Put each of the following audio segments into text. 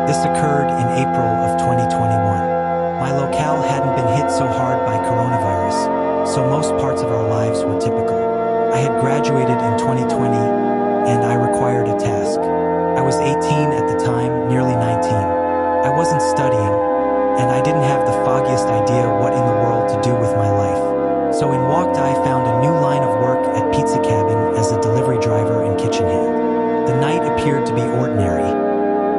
This occurred in April of 2021. My locale hadn't been hit so hard by coronavirus, so most parts of our lives were typical. I had graduated in 2020, and I required a task. I was 18 at the time, nearly 19. I wasn't studying, and I didn't have the foggiest idea what in the world to do with my life. So in walked I found a new line of work at Pizza Cabin as a delivery driver and kitchen hand. The night appeared to be ordinary.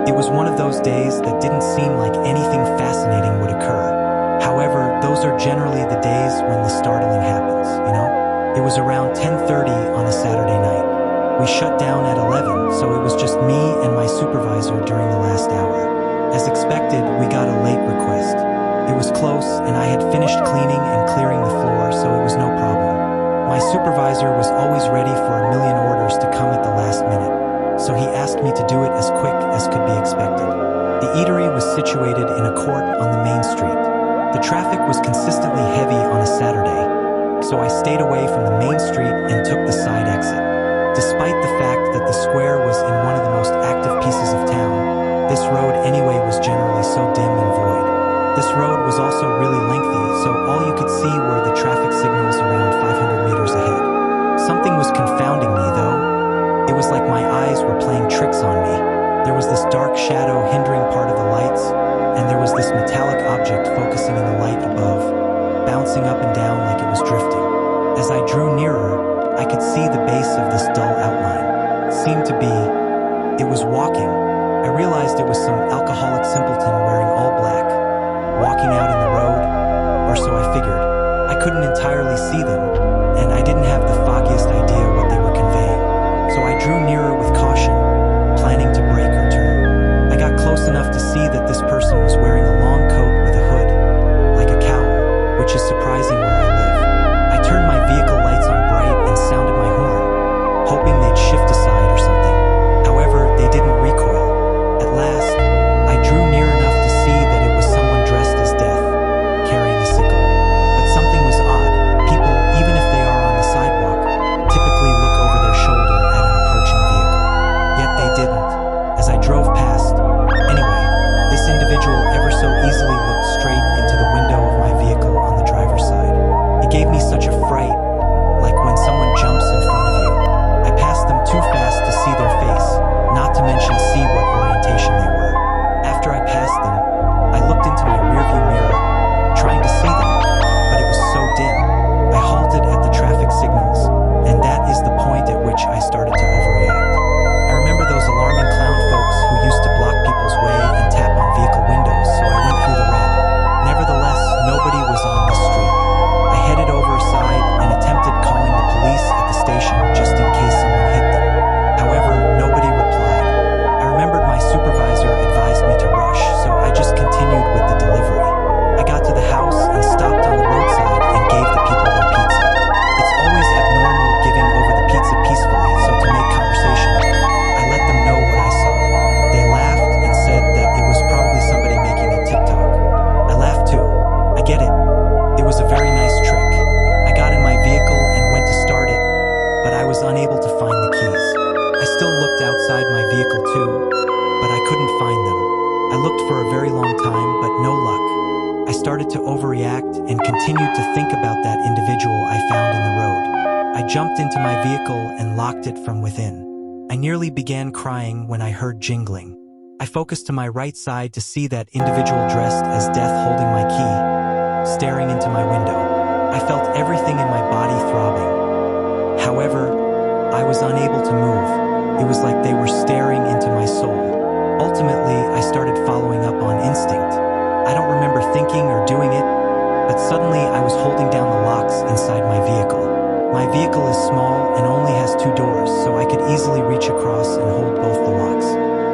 It was one of those days that didn't seem like anything fascinating would occur. However, those are generally the days when the startling happens, you know? It was around 10:30 on a Saturday night. We shut down at 11, so it was just me and my supervisor during the last hour. As expected, we got a late request. It was close, and I had finished cleaning and clearing the floor, so it was no problem. My supervisor was always ready for a million orders to come at the last minute, so he asked me to do it as quick as could be expected. The eatery was situated in a court on the main street. The traffic was consistently heavy on a Saturday, so I stayed away from the main street and took the side exit. Despite the fact that the square was in one of the most active pieces of town, this road anyway was generally so dim and void. This road was also really lengthy, so all you could see were the traffic signals around 500 meters ahead. Something was confounding me, though. It was like my eyes were playing tricks on me. There was this dark shadow hindering part of the lights, and there was this metallic object focusing in the light above, bouncing up and down like it was drifting. As I drew nearer, I could see the base of this dull outline. Seemed to be, it was walking. I realized it was some alcoholic simpleton wearing all black, walking out in the road, or so I figured. I couldn't entirely see them, and I didn't have the foggiest idea what they were conveying. So I drew nearer with caution, planning to brake or turn. I got close enough to see that this person was wearing a long coat with a hood, like a cowl, which is surprising where I live. I turned my vehicle lights on bright and sounded my horn, hoping they'd shift aside or something. However, they didn't recoil. At last, I drew near enough to see that it was someone dressed as death, carrying a sickle. But something was odd. People, even if they are on the sidewalk, typically look over their shoulder at an approaching vehicle. Yet they didn't, as I drove past. Anyway, this individual ever so easily looked straight into the window of my vehicle on the driver's side. It gave me such a fright, like when someone jumps in front of you. I passed them too fast to see their face, not to mention see what orientation they were. After I passed them, I looked into my rearview mirror, trying to see them, but it was so dim. I halted at the traffic signals, and that is the point at which I started to overreact. I remember those alarming clown folks who used to block people's way and tap on vehicle windows, so I went through the red. Nevertheless, nobody was on the street. I headed over aside and attempted calling the police at the station just in case someone hit them. However, nobody replied. I remembered my supervisor advised me to rush, so I just continued with the delivery. I got to the house and stopped on the roadside and gave the people their pizza. It's always abnormal giving over the pizza peacefully, so to make conversation, I let them know what I saw. They laughed and said that it was probably somebody making a TikTok. I laughed too. I get it. It was a very nice trick. I got in my vehicle and went to start it, but I was unable to find the keys. I still looked outside my vehicle too, but I couldn't find them. I looked for a very long time, but no luck. I started to overreact and continued to think about that individual I found in the road. I jumped into my vehicle and locked it from within. I nearly began crying when I heard jingling. I focused to my right side to see that individual dressed as death holding my key, staring into my window. I felt everything in my body throbbing. However, I was unable to move. It was like they were staring into my soul. Ultimately, I started following up on instinct. I don't remember thinking or doing it, but suddenly I was holding down the locks inside my vehicle. My vehicle is small and only has 2 doors, so I could easily reach across and hold both the locks.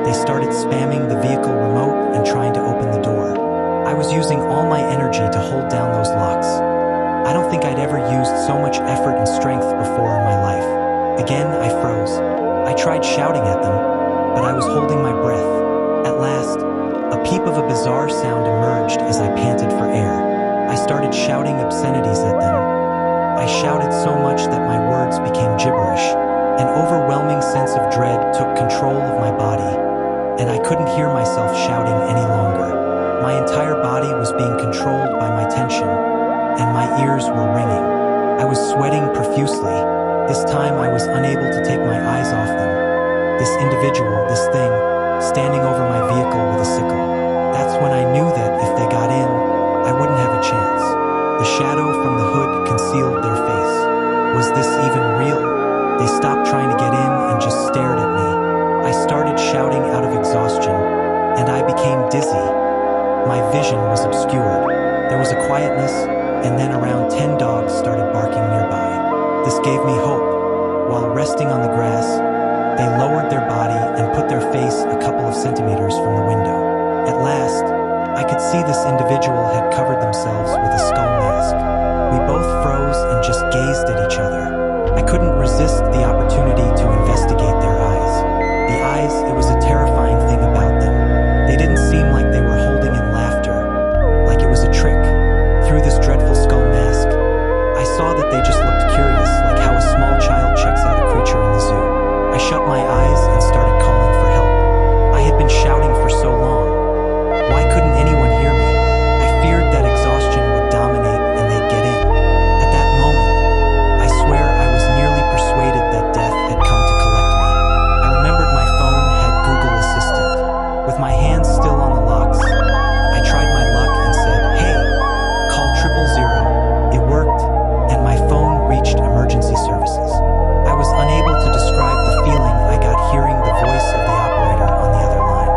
They started spamming the vehicle remote and trying to open the door. I was using all my energy to hold down those locks. I don't think I'd ever used so much effort and strength before in my life. Again, I froze. I tried shouting at them, but I was holding my breath. At last, a peep of a bizarre sound emerged as I panted for air. I started shouting obscenities at them. I shouted so much that my words became gibberish. An overwhelming sense of dread took control of my body, and I couldn't hear myself shouting any longer. My entire body was being controlled by my tension, and my ears were ringing. I was sweating profusely. This time I was unable to take my eyes off them. This individual, this thing, standing over my vehicle with a sickle. That's when I knew that if they got in, I wouldn't have a chance. The shadow from the hood concealed their face. Was this even real? They stopped trying to get in and just stared at me. I started shouting out of exhaustion, and I became dizzy. My vision was obscured. There was a quietness, and then around 10 dogs started barking nearby. This gave me hope. While resting on the grass, they lowered their body and put their face a couple of centimeters from the window. At last, I could see this individual had covered themselves with a skull mask. We both froze and just gazed at each other. I couldn't resist the opportunity to investigate their eyes. The eyes, it was a terrifying thing about them. They didn't seem like they were holding in laughter, like it was a trick. Through this dreadful skull mask, I saw that they just looked curious, like how a small child checks out a creature in the zoo. I shut my eyes and started calling for help. I had been shouting for so long. Why couldn't anyone hear me? I feared that exhaustion would dominate and they'd get in. At that moment, I swear I was nearly persuaded that death had come to collect me. I remembered my phone had Google Assistant. With my hands still on the locks, I tried my luck and said, "Hey, call 000." It worked, and my phone reached emergency services. I was unable to describe the feeling I got hearing the voice of the operator on the other line.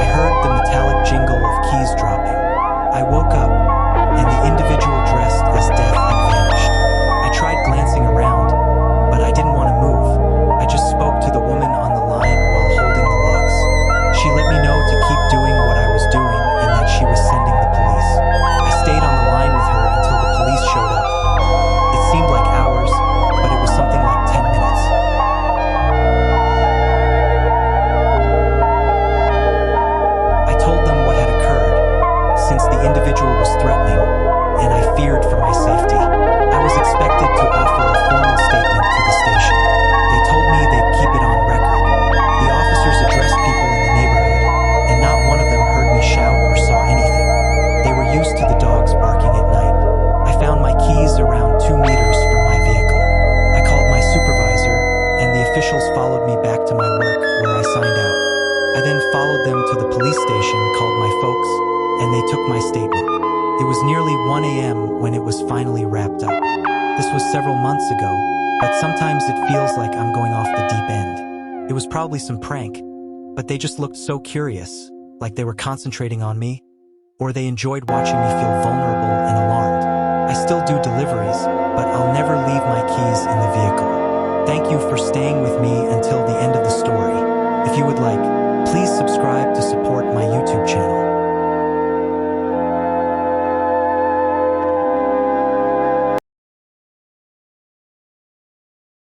I heard the metallic jingle of keys dropping. I woke up, and the individual dressed as death had vanished. I tried glancing around, but I didn't want to move. I just spoke to the woman on the line while holding the locks. She let me know to keep doing what I was doing and that she was sending the police. I stayed on the line with her until the police showed up. It seemed like hours, but it was something like 10 minutes. I told them what had occurred, since the individual was threatening, and I feared for my safety. I was expected to offer a formal statement to the station. They told me they'd keep it on record. The officers addressed people in the neighborhood, and not one of them heard me shout or saw anything. They were used to the dogs barking at night. I found my keys around 2 meters from my vehicle. I called my supervisor, and the officials followed me back to my work, where I signed out. I then followed them to the police station, called my folks, and they took my statement. It was nearly 1 a.m. when it was finally wrapped up. This was several months ago, but sometimes it feels like I'm going off the deep end. It was probably some prank, but they just looked so curious, like they were concentrating on me, or they enjoyed watching me feel vulnerable and alarmed. I still do deliveries, but I'll never leave my keys in the vehicle. Thank you for staying with me until the end of the story.